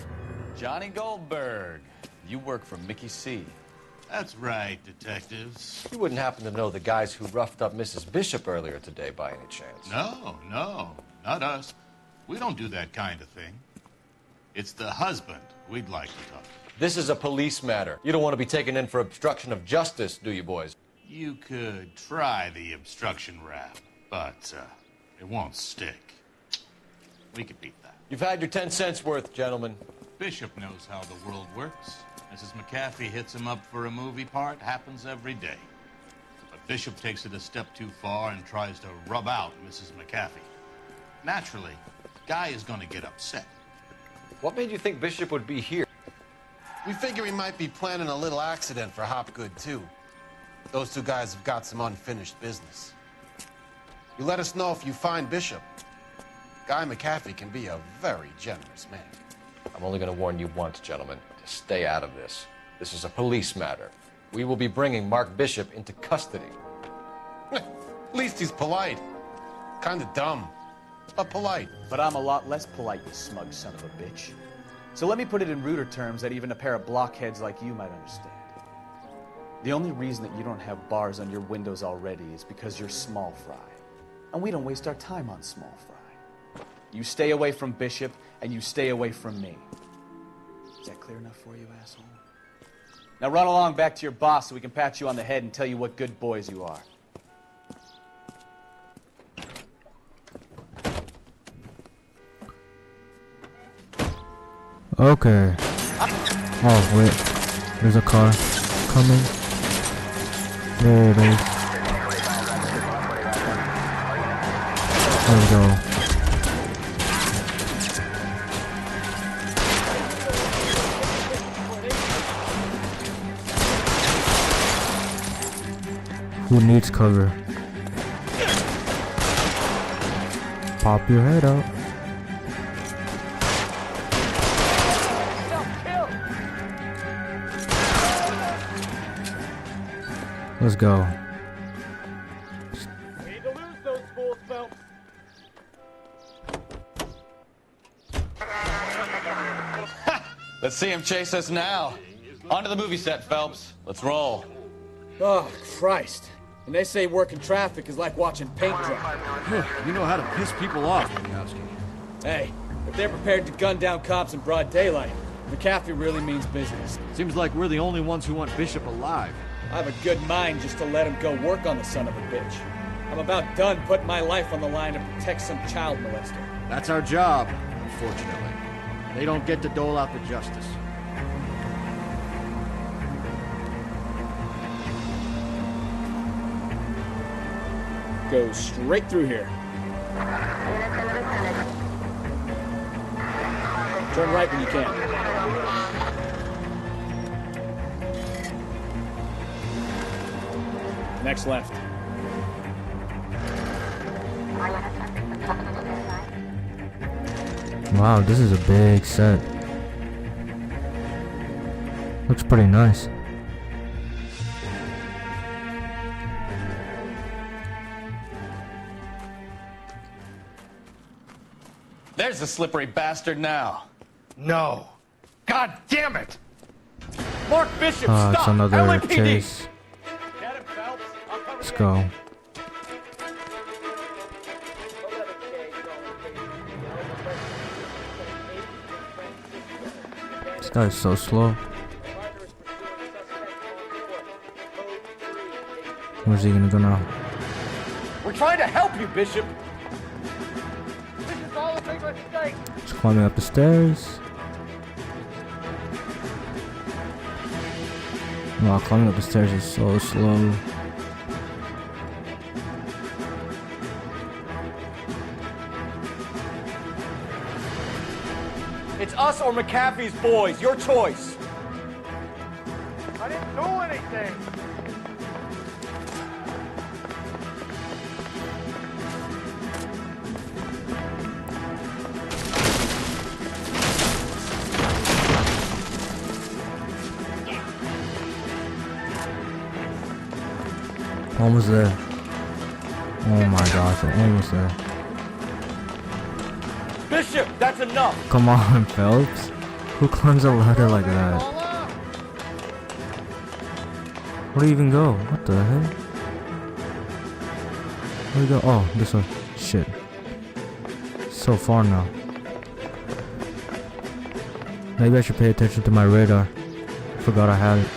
S5: Johnny Goldberg. You work for Mickey C.
S22: That's right, detectives.
S7: You wouldn't happen to know the guys who roughed up Mrs. Bishop earlier today by any chance?
S22: No, not us. We don't do that kind of thing. It's the husband we'd like to talk to.
S7: This is a police matter. You don't want to be taken in for obstruction of justice, do you, boys?
S22: You could try the obstruction rap, but it won't stick. We could beat that.
S7: You've had your 10 cents worth, gentlemen.
S22: Bishop knows how the world works. Mrs. McAfee hits him up for a movie part. Happens every day. But Bishop takes it a step too far and tries to rub out Mrs. McAfee. Naturally, Guy is going to get upset.
S7: What made you think Bishop would be here?
S13: We figure he might be planning a little accident for Hopgood, too. Those two guys have got some unfinished business. You let us know if you find Bishop. Guy McAfee can be a very generous man.
S7: I'm only going to warn you once, gentlemen, to stay out of this. This is a police matter. We will be bringing Mark Bishop into custody.
S13: At least he's polite. Kind of dumb, but polite.
S17: But I'm a lot less polite, you smug son of a bitch. So let me put it in ruder terms that even a pair of blockheads like you might understand. The only reason that you don't have bars on your windows already is because you're small fry. And we don't waste our time on small fry. You stay away from Bishop, and you stay away from me. Is that clear enough for you, asshole? Now run along back to your boss so we can pat you on the head and tell you what good boys you are.
S1: Okay. Oh, wait. There's a car coming. There it is. There we go. Who needs cover? Pop your head out. Let's go.
S20: Need to lose those fools, Phelps.
S5: Let's see him chase us now. Onto the movie set, Phelps. Let's roll.
S14: Oh, Christ. And they say working traffic is like watching paint dry.
S15: You know how to piss people off, Mikowski.
S14: Hey, if they're prepared to gun down cops in broad daylight, McAfee really means business.
S15: Seems like we're the only ones who want Bishop alive.
S14: I have a good mind just to let him go work on the son of a bitch. I'm about done putting my life on the line to protect some child molester.
S15: That's our job, unfortunately. They don't get to dole out the justice.
S14: Go straight through here. Turn right when you can. Next left.
S1: Wow, this is a big set. Looks pretty nice.
S5: There's the slippery bastard now.
S7: No. God damn it! Mark Bishop,
S1: It's
S7: stop!
S1: another
S7: LAPD!
S1: chase. Let's go. This guy is so slow. Where's he gonna go now?
S7: We're trying to help you, Bishop!
S1: He's climbing up the stairs. Wow, climbing up the stairs is so slow.
S7: It's us or McAfee's boys. Your choice.
S10: I didn't do anything.
S1: Almost there. Oh my gosh, we're almost there.
S7: Bishop, that's enough.
S1: Come on, Phelps. Who climbs a ladder like that? Where do you even go? What the hell? Where do you go? Oh, this way. Shit. So far now. Maybe I should pay attention to my radar. Forgot I had it.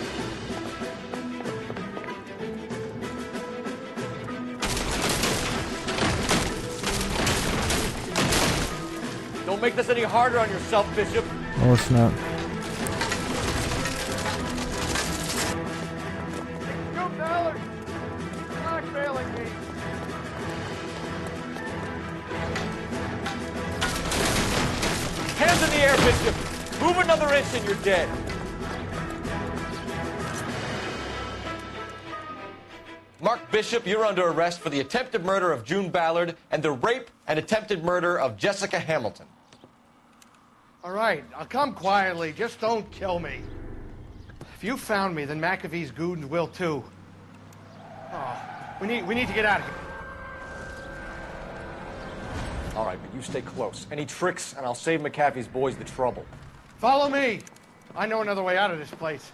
S7: Don't make this any harder on yourself, Bishop.
S1: Oh snap.
S10: June Ballard! Blackmailing me!
S7: Hands in the air, Bishop. Move another inch and you're dead.
S5: Mark Bishop, you're under arrest for the attempted murder of June Ballard and the rape and attempted murder of Jessica Hamilton.
S20: All right, I'll come quietly. Just don't kill me. If you found me, then McAfee's goons will too. Oh, we need to get out of here.
S7: All right, but you stay close. Any tricks, and I'll save McAfee's boys the trouble.
S20: Follow me. I know another way out of this place.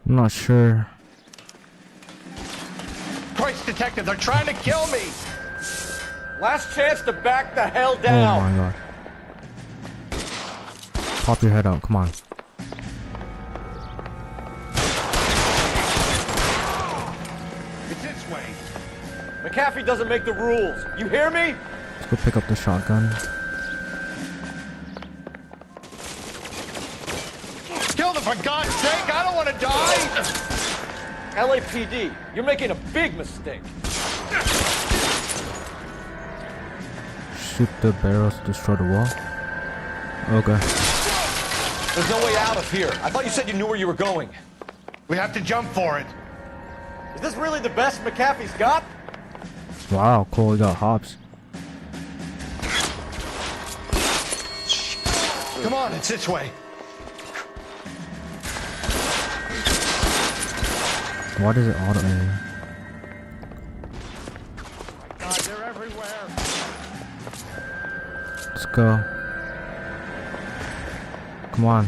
S1: I'm not sure.
S20: Christ, detective, they're trying to kill me.
S7: Last chance to back the hell
S1: Oh
S7: down.
S1: my god. Pop your head out, come on.
S20: It's this way.
S7: McAfee doesn't make the rules. You hear me?
S1: Let's go pick up the shotgun.
S20: Kill them, for God's sake! I don't want to die!
S7: LAPD, you're making a big mistake.
S1: Shoot the barrels to destroy the wall. Okay.
S5: There's no way out of here. I thought you said you knew where you were going.
S20: We have to jump for it.
S7: Is this really the best McAfee's got?
S1: Wow, cool, we got hops.
S20: Come on, it's this way.
S1: Why does it auto aim?
S20: God, they're everywhere.
S1: Let's go. Come on.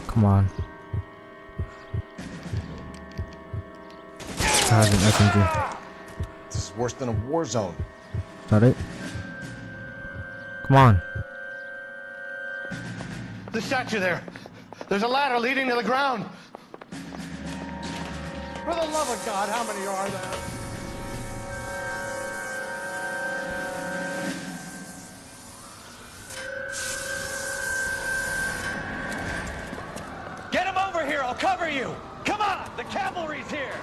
S1: Come on. Has an SMG.
S6: This is worse than a war zone.
S1: Is that it? Come on.
S20: The statue there. There's a ladder leading to the ground. For the love of God, how many are there?
S5: Get him over here. I'll cover you. Come on. The cavalry's here.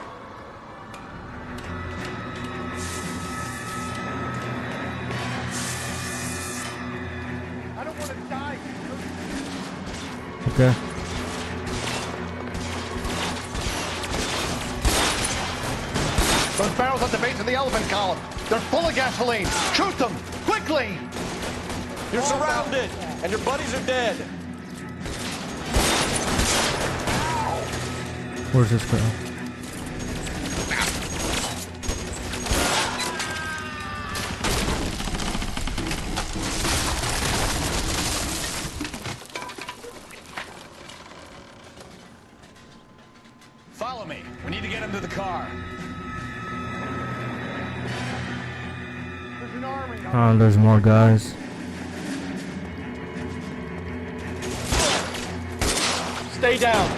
S20: I don't want to die.
S1: Okay.
S20: Those barrels at the base of the elephant column. They're full of gasoline. Shoot them! Quickly!
S5: You're surrounded, and your buddies are dead.
S1: Where's this girl?
S5: Follow me. We need to get him to the car.
S20: There's an army.
S1: Oh, there's more guys.
S14: Stay down.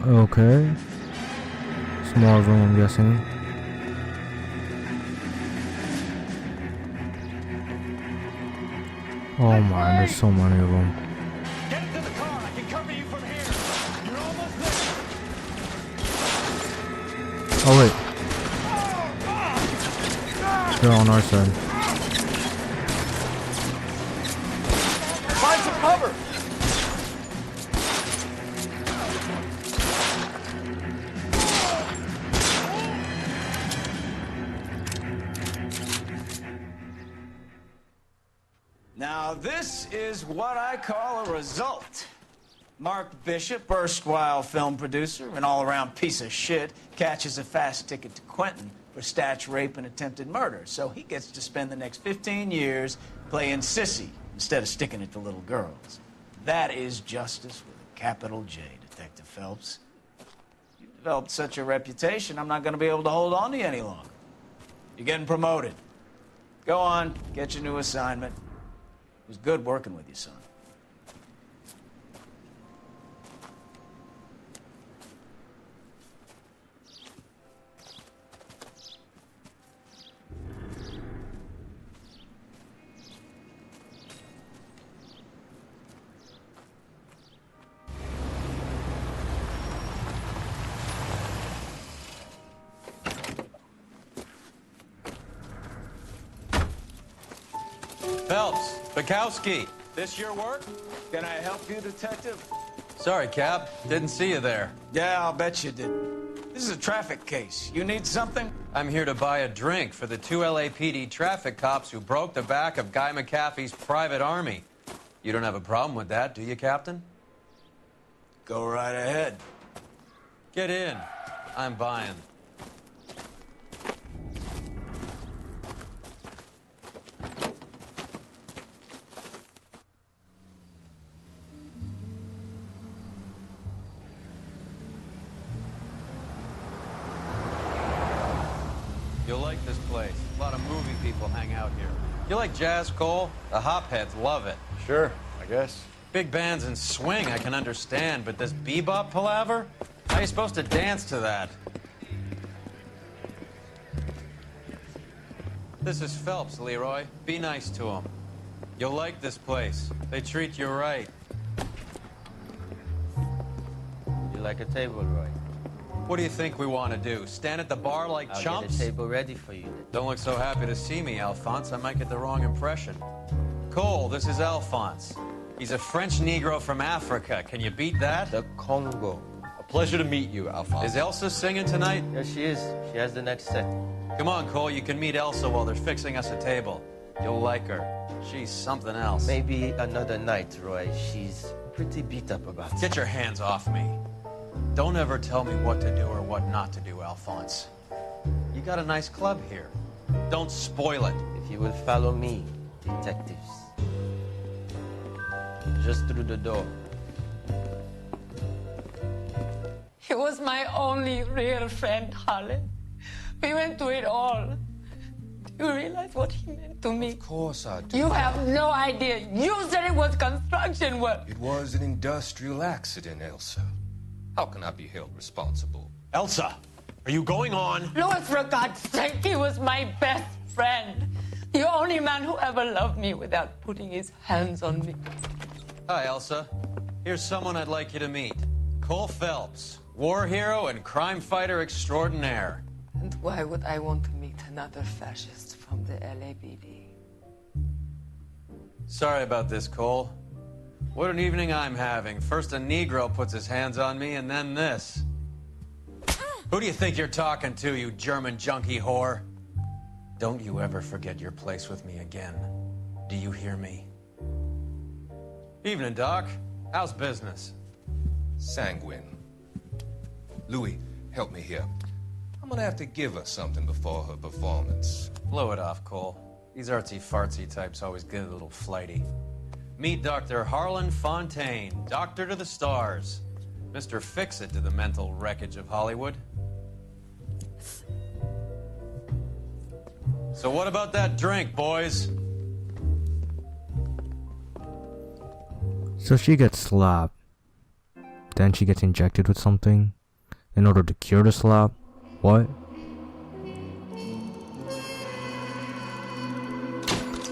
S1: Okay. Small room, I'm guessing. Oh man, there's so many of them.
S10: Get into the car. I can cover you from here. You're almost there.
S1: Oh wait. They're on our side.
S10: Find some cover.
S2: Now, this is what I call a result. Mark Bishop, erstwhile film producer, an all-around piece of shit, catches a fast ticket to Quentin for statch rape and attempted murder. So he gets to spend the next 15 years playing sissy instead of sticking it to little girls. That is justice with a capital J, Detective Phelps. You've developed such a reputation, I'm not going to be able to hold on to you any longer. You're getting promoted. Go on, get your new assignment. It was good working with you, son.
S21: Phelps, Bukowski, this your work?
S2: Can I help you, Detective?
S21: Sorry, Cap. Didn't see you there.
S2: Yeah, I'll bet you didn't. This is a traffic case. You need something?
S21: I'm here to buy a drink for the 2 LAPD traffic cops who broke the back of Guy McAfee's private army. You don't have a problem with that, do you, Captain?
S2: Go right ahead.
S21: Get in. I'm buying. You'll like this place. A lot of movie people hang out here. You like jazz, Cole? The hopheads love it.
S7: Sure, I guess.
S21: Big bands and swing I can understand, but this bebop palaver? How are you supposed to dance to that? This is Phelps, Leroy. Be nice to him. You'll like this place. They treat you right.
S4: You like a table, Roy?
S21: What do you think we want to do? Stand at the bar like
S4: I'll
S21: chumps?
S4: get a table ready for you.
S21: Don't look so happy to see me, Alphonse. I might get the wrong impression. Cole, this is Alphonse. He's a French Negro from Africa. Can you beat that?
S4: The Congo.
S21: A pleasure to meet you, Alphonse. Is Elsa singing tonight?
S4: Yes, she is. She has the next set.
S21: Come on, Cole. You can meet Elsa while they're fixing us a table. You'll like her. She's something else.
S4: Maybe another night, Roy. She's pretty beat up about it.
S21: Get your hands off me. Don't ever tell me what to do or what not to do, Alphonse. You got a nice club here. Don't spoil it.
S4: If you will follow me, detectives. Just through the door.
S23: He was my only real friend, Harlan. We went through it all. Do you realize what he meant to me?
S24: Of course I do.
S23: You have no idea. You said it was construction work.
S24: It was an industrial accident, Elsa. How can I be held responsible?
S21: Elsa, are you going on?
S23: Louis, for God's sake, he was my best friend. The only man who ever loved me without putting his hands on me.
S21: Hi, Elsa. Here's someone I'd like you to meet. Cole Phelps, war hero and crime fighter extraordinaire.
S23: And why would I want to meet another fascist from the LAPD?
S21: Sorry about this, Cole. What an evening I'm having. First a Negro puts his hands on me, and then this. Who do you think you're talking to, you German junkie whore? Don't you ever forget your place with me again. Do you hear me? Evening, Doc. How's business?
S24: Sanguine. Louis, help me here. I'm gonna have to give her something before her performance.
S21: Blow it off, Cole. These artsy-fartsy types always get a little flighty. Meet Dr. Harlan Fontaine, doctor to the stars. Mr. Fix-It to the mental wreckage of Hollywood. So what about that drink, boys?
S1: So she gets slapped. Then she gets injected with something in order to cure the slap. What?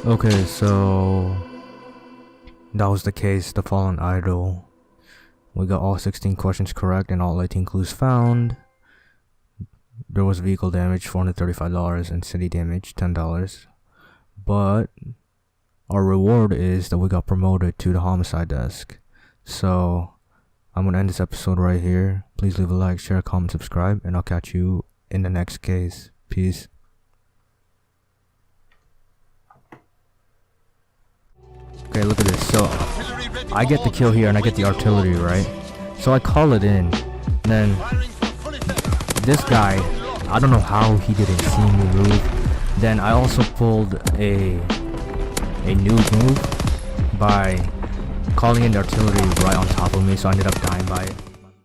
S1: Okay, so that was the case. The fallen idol. We got all 16 questions correct and all 18 clues found. There was vehicle damage, $435, and city damage, $10. But our reward is that we got promoted to the homicide desk. So I'm gonna end this episode right here. Please leave a like, share, comment, subscribe, and I'll catch you in the next case. Peace. Okay, look at this. So I get the kill here and I get the artillery, right? So I call it in. Then this guy, I don't know how he didn't see me move. Then I also pulled a nude move by calling in the artillery right on top of me, so I ended up dying by it.